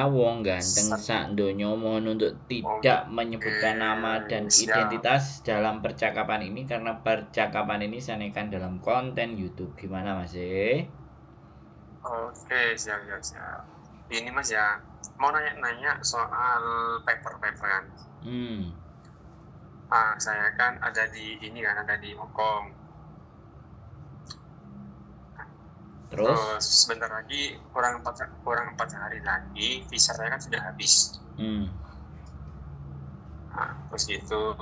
wong ganteng sak donya mohon untuk tidak menyebutkan nama dan siap. identitas dalam percakapan ini karena percakapan ini sanekan dalam konten YouTube. Gimana Mas? Oke, siap. Ini Mas ya, mau nanya soal paper-paperan. Saya kan ada di Hong Kong. Terus sebentar lagi kurang 4 hari lagi visa saya kan sudah habis. Terus gitu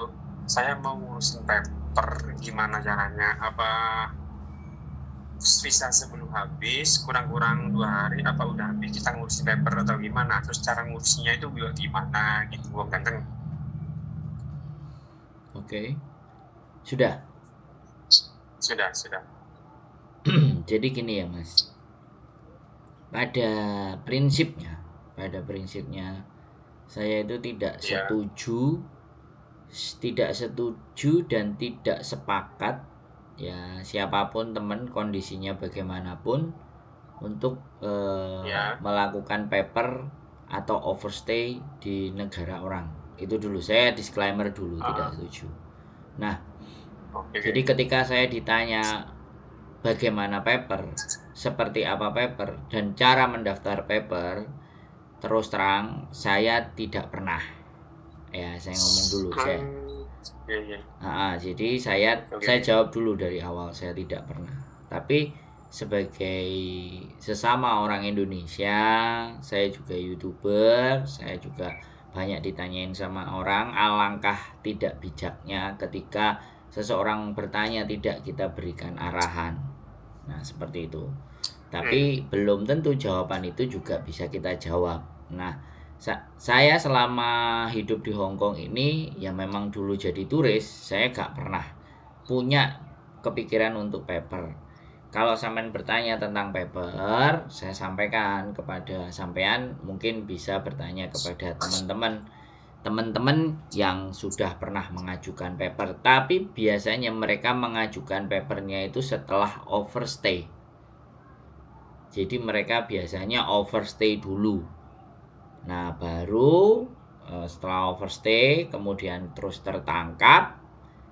saya mau ngurusin paper, gimana caranya? Apa visa sebelum habis kurang 2 hari apa udah habis kita ngurusin paper atau gimana? Terus cara ngurusinnya itu gimana gitu, Bang Ganteng? Oke. Sudah. Jadi gini ya Mas, pada prinsipnya saya itu tidak setuju dan tidak sepakat ya siapapun teman kondisinya bagaimanapun untuk melakukan paper atau overstay di negara orang. Itu dulu saya disclaimer dulu, tidak setuju. Nah, jadi ketika saya ditanya bagaimana paper, seperti apa paper, dan cara mendaftar paper, terus terang saya tidak pernah. Ya, saya ngomong dulu jadi saya jawab dulu dari awal, saya tidak pernah. Tapi sebagai sesama orang Indonesia, saya juga YouTuber, saya juga banyak ditanyain sama orang, alangkah tidak bijaknya ketika seseorang bertanya tidak kita berikan arahan. Nah, seperti itu. Tapi belum tentu jawaban itu juga bisa kita jawab. Nah, saya selama hidup di Hong Kong ini ya memang dulu jadi turis, saya gak pernah punya kepikiran untuk paper. Kalau sampean bertanya tentang paper, saya sampaikan kepada sampean, mungkin bisa bertanya kepada teman-teman yang sudah pernah mengajukan paper. Tapi biasanya mereka mengajukan papernya itu setelah overstay. Jadi mereka biasanya overstay dulu. Nah, baru setelah overstay kemudian terus tertangkap.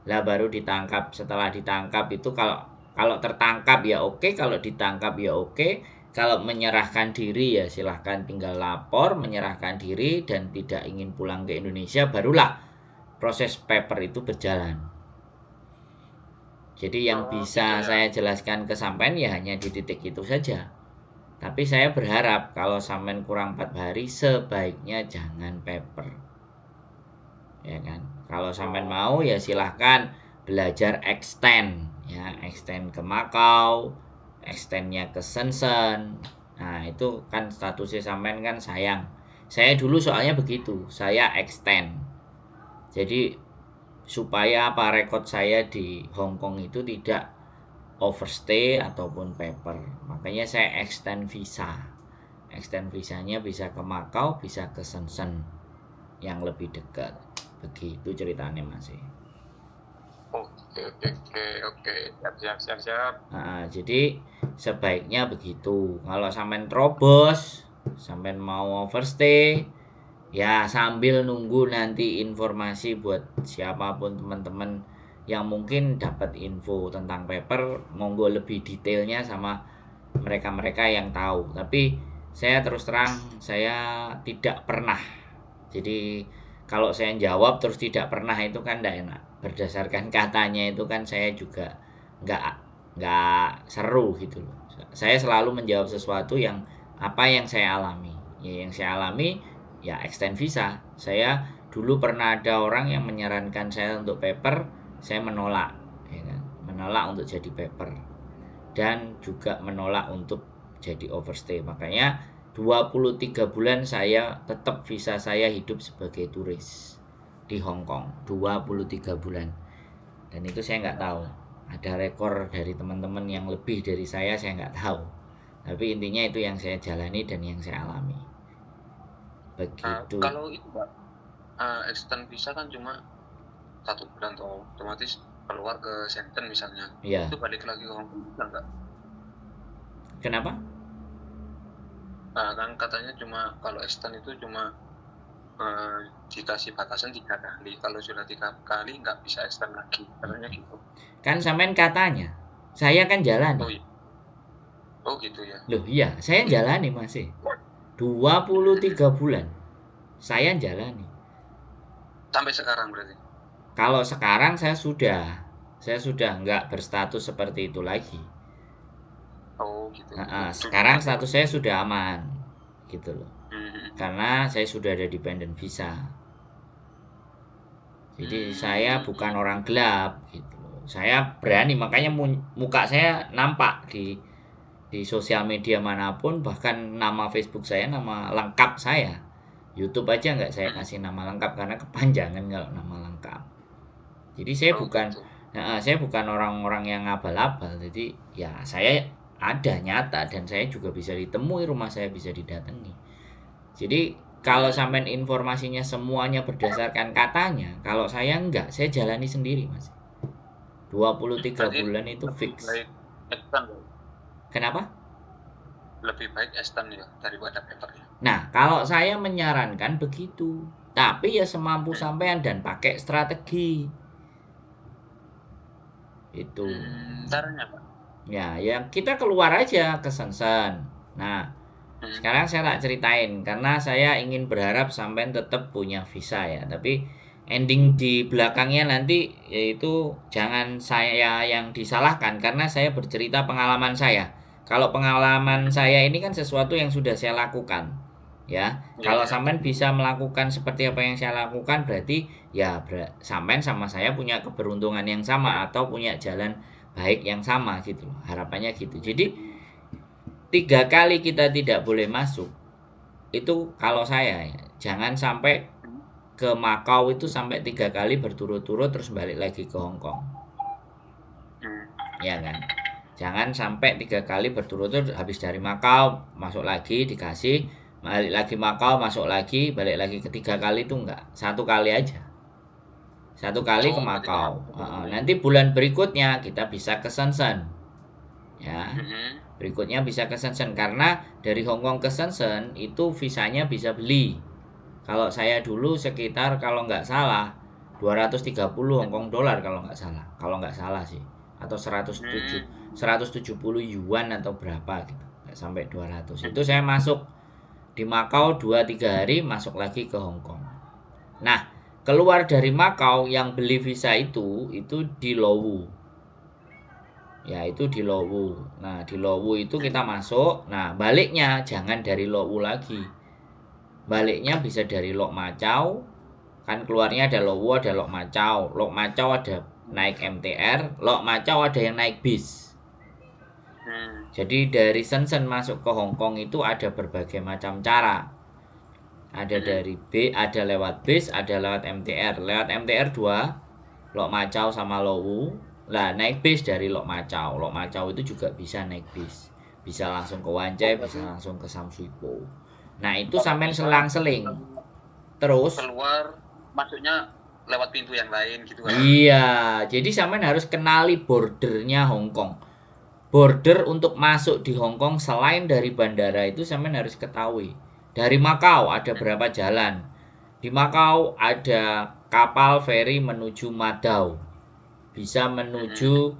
Lah baru ditangkap. Setelah ditangkap itu kalau tertangkap ya oke, kalau ditangkap ya oke. Kalau menyerahkan diri ya silahkan tinggal lapor, menyerahkan diri dan tidak ingin pulang ke Indonesia, barulah proses paper itu berjalan. Jadi yang bisa saya jelaskan ke sampean ya hanya di titik itu saja. Tapi saya berharap kalau sampean kurang 4 hari sebaiknya jangan paper. Ya kan? Kalau sampean mau ya silahkan belajar extend ya, extend ke Macau, extendnya ke Shenzhen. Nah, itu kan statusnya sampean kan sayang. Saya dulu soalnya begitu, saya extend. Jadi supaya rekod saya di Hong Kong itu tidak overstay ataupun paper. Makanya saya extend visanya bisa ke Macau, bisa ke Shenzhen yang lebih dekat. Begitu ceritanya Mas. Oke. Siap. Jadi sebaiknya begitu. Kalau sampean terobos, sampean mau overstay, ya sambil nunggu nanti informasi buat siapapun teman-teman yang mungkin dapat info tentang paper, monggo lebih detailnya sama mereka-mereka yang tahu. Tapi saya terus terang saya tidak pernah. Jadi kalau saya jawab terus tidak pernah itu kan tidak enak. Berdasarkan katanya itu kan saya juga nggak seru gitu loh. Saya selalu menjawab sesuatu yang apa yang saya alami. Ya yang saya alami ya extend visa. Saya dulu pernah ada orang yang menyarankan saya untuk paper, saya menolak, ya kan? Menolak untuk jadi paper dan juga menolak untuk jadi overstay. Makanya 23 bulan saya tetap visa saya hidup sebagai turis di Hong Kong 23 bulan. Dan itu saya nggak tahu ada rekor dari teman-teman yang lebih dari saya nggak tahu. Tapi intinya itu yang saya jalani dan yang saya alami. Begitu. Kalau itu Pak, extend visa kan cuma 1 bulan toh, otomatis keluar ke Shenzhen misalnya. Iya. Itu balik lagi ke Hong Kong bisa nggak? Kenapa? Kan katanya cuma kalau extend itu cuma dikasih batasan 3 kali. Kalau sudah 3 kali nggak bisa extend lagi, katanya gitu. Kan sampean katanya, saya kan jalani. Oh iya. Oh gitu ya. Loh iya, saya jalani masih 23 bulan. Saya jalani. Sampai sekarang berarti. Kalau sekarang saya sudah nggak berstatus seperti itu lagi. Oh gitu. Sekarang status saya sudah aman, gitu loh. Hmm. Karena saya sudah ada dependent visa. Jadi saya bukan orang gelap, gitu loh. Saya berani, makanya muka saya nampak di sosial media manapun, bahkan nama Facebook saya, nama lengkap saya. YouTube aja nggak saya kasih nama lengkap karena kepanjangan kalau nama lengkap. Jadi saya bukan orang-orang yang abal-abal. Jadi ya saya ada nyata dan saya juga bisa ditemui, rumah saya bisa didatangi. Jadi kalau sampai informasinya semuanya berdasarkan katanya, kalau saya enggak, saya jalani sendiri, Mas. 23 bulan itu fix. Kenapa? Lebih baik extend ya daripada paper ya. Nah, kalau saya menyarankan begitu, tapi ya semampu sampean dan pakai strategi. Itu. Caranya Pak? Ya kita keluar aja ke Shenzhen. Nah, sekarang saya tak ceritain karena saya ingin berharap sampean tetap punya visa ya. Tapi ending di belakangnya nanti yaitu jangan saya yang disalahkan karena saya bercerita pengalaman saya. Kalau pengalaman saya ini kan sesuatu yang sudah saya lakukan, ya. Kalau sampean bisa melakukan seperti apa yang saya lakukan, berarti ya sampean sama saya punya keberuntungan yang sama atau punya jalan baik yang sama gitu. Harapannya gitu. Jadi 3 kali kita tidak boleh masuk. Itu kalau saya ya, jangan sampai ke Makau itu sampai 3 kali berturut-turut terus balik lagi ke Hong Kong. Ya kan? Jangan sampai 3 kali berturut-turut, habis dari Makau masuk lagi dikasih, balik lagi Makau masuk lagi, balik lagi, ketiga kali itu enggak, 1 kali aja. 1 kali ke Makau. Nanti bulan berikutnya kita bisa ke Shenzhen. Ya. Berikutnya bisa ke Shenzhen karena dari Hong Kong ke Shenzhen itu visanya bisa beli. Kalau saya dulu sekitar kalau nggak salah 230 Hong Kong dolar kalau nggak salah sih, atau 170 yuan atau berapa gitu, nggak sampai 200. Itu saya masuk di Makau 2-3 hari, masuk lagi ke Hong Kong. Nah, keluar dari Makau yang beli visa itu di Lowu. Ya, itu di Lowu. Nah, di Lowu itu kita masuk. Nah, baliknya jangan dari Lowu lagi. Baliknya bisa dari Lok Macau. Kan keluarnya ada Lowu, ada Lok Macau. Lok Macau ada naik MTR, Lok Macau ada yang naik bis. Jadi dari Shenzhen masuk ke Hong Kong itu ada berbagai macam cara. Ada dari ada lewat bis, ada lewat MTR. Lewat MTR 2, Lok Macau sama Lowu. Lah naik bis dari Lok Macau. Lok Macau itu juga bisa naik bis. Bisa langsung ke Wan Chai, bisa langsung ke Sam Sui Po. Nah, itu sampai selang-seling. Terus keluar masuknya lewat pintu yang lain gitu kan. Iya, jadi sampean harus kenali bordernya Hong Kong. Border untuk masuk di Hong Kong selain dari bandara itu sampean harus ketahui. Dari Makau ada berapa jalan? Di Makau ada kapal feri menuju Madao. Bisa menuju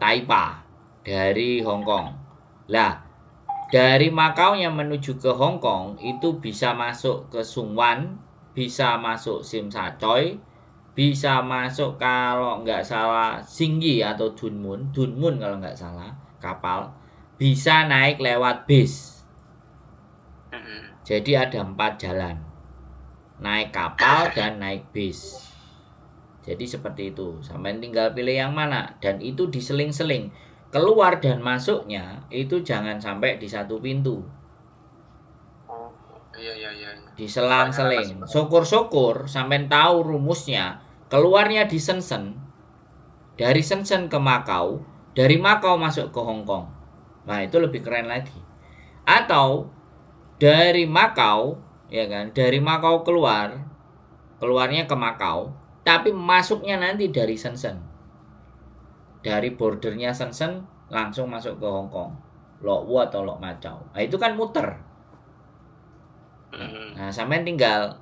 Taipa dari Hong Kong. Lah, dari Makau yang menuju ke Hong Kong itu bisa masuk ke Sung Wan, bisa masuk Sim Sa Choi, bisa masuk kalau nggak salah Singgi atau Dunmun kalau nggak salah kapal, bisa naik lewat bis. Jadi ada 4 jalan, naik kapal dan naik bis. Jadi seperti itu, sampai tinggal pilih yang mana, dan itu diseling-seling. Keluar dan masuknya itu jangan sampai di satu pintu. Iya. Diselang-seling. Syukur-syukur sampai tahu rumusnya. Keluarnya di Shenzhen, dari Shenzhen ke Makau, dari Makau masuk ke Hong Kong. Nah, itu lebih keren lagi. Atau dari Makau, ya kan, dari Makau keluarnya ke Makau, tapi masuknya nanti dari Shenzhen. Dari bordernya Shenzhen langsung masuk ke Hong Kong, Lok Wu atau Lok Macau. Nah, itu kan muter. Nah, sampean tinggal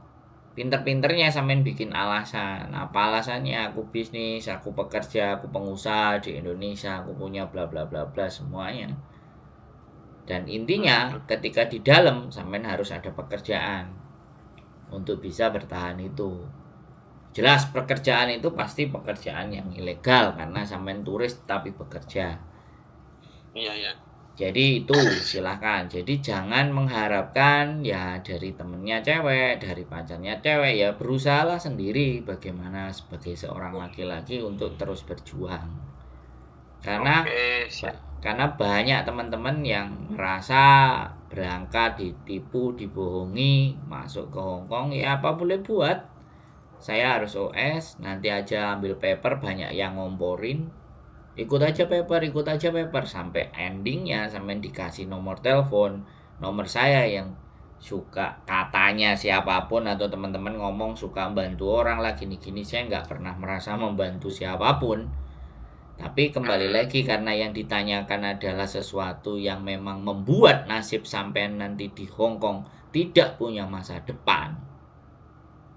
pinter-pinternya sampean bikin alasan. Apa alasannya? Aku bisnis, aku pekerja, aku pengusaha di Indonesia, aku punya bla bla bla bla semuanya. Dan intinya ketika di dalam sampean harus ada pekerjaan untuk bisa bertahan itu. Jelas pekerjaan itu pasti pekerjaan yang ilegal karena sampean turis tapi bekerja. Iya. Jadi itu silahkan. Jadi jangan mengharapkan ya dari temennya cewek, dari pacarnya cewek, ya berusahalah sendiri bagaimana sebagai seorang laki-laki untuk terus berjuang. Karena Oke, siap. karena banyak teman-teman yang merasa berangkat ditipu, dibohongi, masuk ke Hongkong, ya apa boleh buat. Saya harus OS, nanti aja ambil paper, banyak yang ngomporin, ikut aja paper sampai endingnya sampai dikasih nomor telepon, nomor saya yang suka katanya siapapun atau teman-teman ngomong suka membantu orang lah gini-gini. Saya nggak pernah merasa membantu siapapun, tapi kembali lagi karena yang ditanyakan adalah sesuatu yang memang membuat nasib sampean nanti di Hongkong tidak punya masa depan.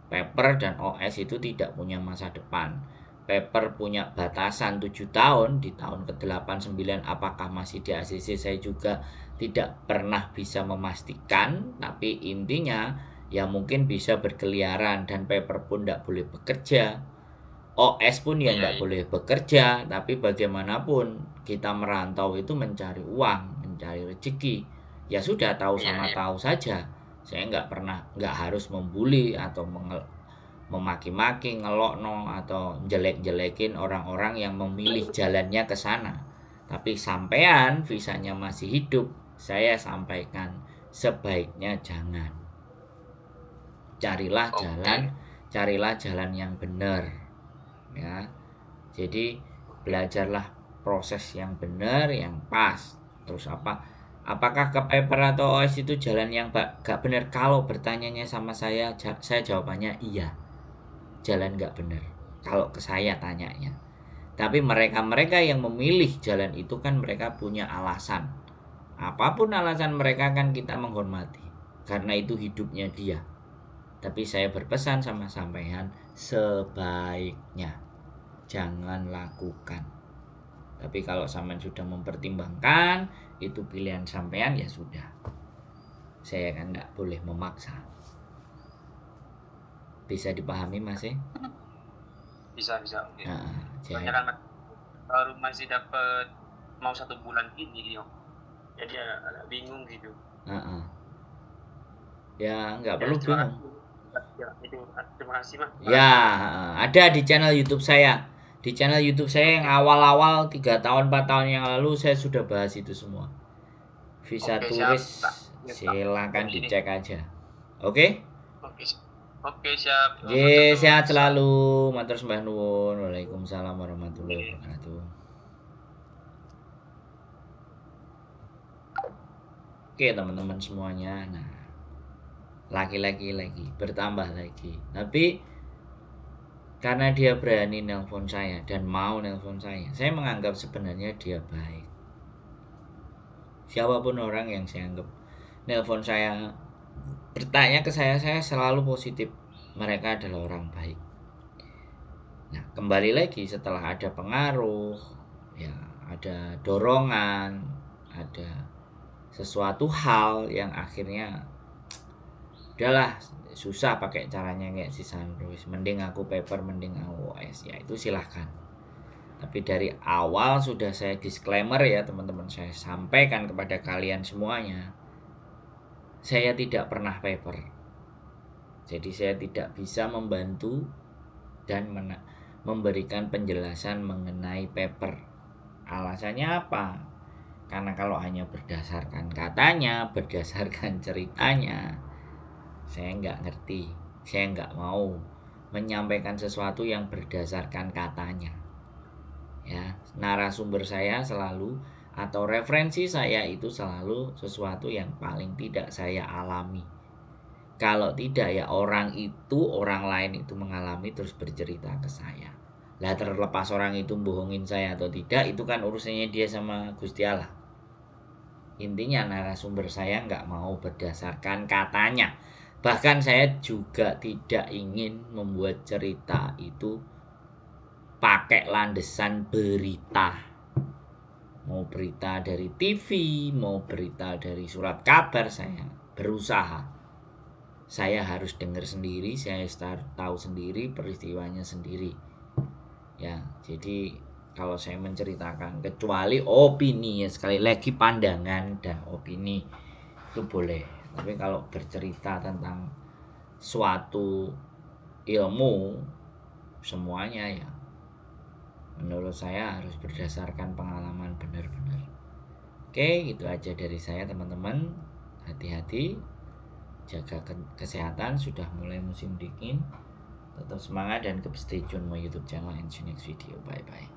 Paper dan OS itu tidak punya masa depan. Paper punya batasan 7 tahun, di tahun ke-8 9 apakah masih di ACC saya juga tidak pernah bisa memastikan, tapi intinya ya mungkin bisa berkeliaran dan paper pun tidak boleh bekerja. OS pun ya tidak boleh bekerja, tapi bagaimanapun kita merantau itu mencari uang, mencari rezeki. Ya sudah tahu sama tahu saja. Saya nggak harus membuli atau memaki-maki, ngelokno atau jelek-jelekin orang-orang yang memilih jalannya ke sana. Tapi sampean visanya masih hidup, saya sampaikan sebaiknya jangan. Carilah jalan yang benar. Ya. Jadi belajarlah proses yang benar, yang pas. Terus apakah ke paper atau OS itu jalan yang gak benar? Kalau bertanyanya sama saya jawabannya iya, jalan gak benar kalau ke saya tanyanya. Tapi mereka yang memilih jalan itu kan mereka punya alasan. Apapun alasan mereka kan kita menghormati, karena itu hidupnya dia. Tapi saya berpesan sama sampean, sebaiknya jangan lakukan. Tapi kalau sampean sudah mempertimbangkan, itu pilihan sampean, ya sudah. Saya kan tidak boleh memaksa. Bisa dipahami Mas ya? Bisa. Okay. Soalnya kan baru masih dapat mau 1 bulan ini, jadi agak bingung gitu. Ya nggak perlu bingung. Terima kasih Mas. Ya ada di channel YouTube saya. Di channel YouTube saya yang awal-awal 3 tahun 4 tahun yang lalu saya sudah bahas itu semua. Visa turis silakan dicek aja. Oke? Oke, siap. Sehat selalu. Matur sembah nuwun. Waalaikumsalam warahmatullahi wabarakatuh. Oke, teman-teman semuanya. Nah, laki-laki lagi bertambah lagi. Tapi karena dia berani nelpon saya dan mau nelpon saya menganggap sebenarnya dia baik. Siapapun orang yang saya anggap nelpon saya, bertanya ke saya selalu positif. Mereka adalah orang baik. Nah, kembali lagi setelah ada pengaruh, ya ada dorongan, ada sesuatu hal yang akhirnya udahlah susah pakai caranya kayak si Sunrise, mending aku paper, mending aku OS, ya itu silahkan. Tapi dari awal sudah saya disclaimer ya teman-teman, saya sampaikan kepada kalian semuanya, saya tidak pernah paper. Jadi saya tidak bisa membantu dan memberikan penjelasan mengenai paper. Alasannya apa? Karena kalau hanya berdasarkan katanya, berdasarkan ceritanya, saya nggak ngerti. Saya nggak mau menyampaikan sesuatu yang berdasarkan katanya. Ya, narasumber saya selalu atau referensi saya itu selalu sesuatu yang paling tidak saya alami. Kalau tidak ya orang lain itu mengalami terus bercerita ke saya. Lah terlepas orang itu bohongin saya atau tidak, itu kan urusannya dia sama Gusti Allah. Intinya narasumber saya nggak mau berdasarkan katanya, Bahkan saya juga tidak ingin membuat cerita itu pakai landasan berita. Mau berita dari TV, mau berita dari surat kabar, saya berusaha. Saya harus dengar sendiri, saya tahu sendiri peristiwanya sendiri. Ya, jadi kalau saya menceritakan kecuali opini, ya sekali lagi pandangan dan opini itu boleh. Tapi kalau bercerita tentang suatu ilmu semuanya ya menurut saya harus berdasarkan pengalaman benar-benar. Oke, itu aja dari saya teman-teman. Hati-hati, jaga kesehatan, sudah mulai musim dingin. Tetap semangat dan keep stay tune my YouTube channel and see you next video. Bye bye.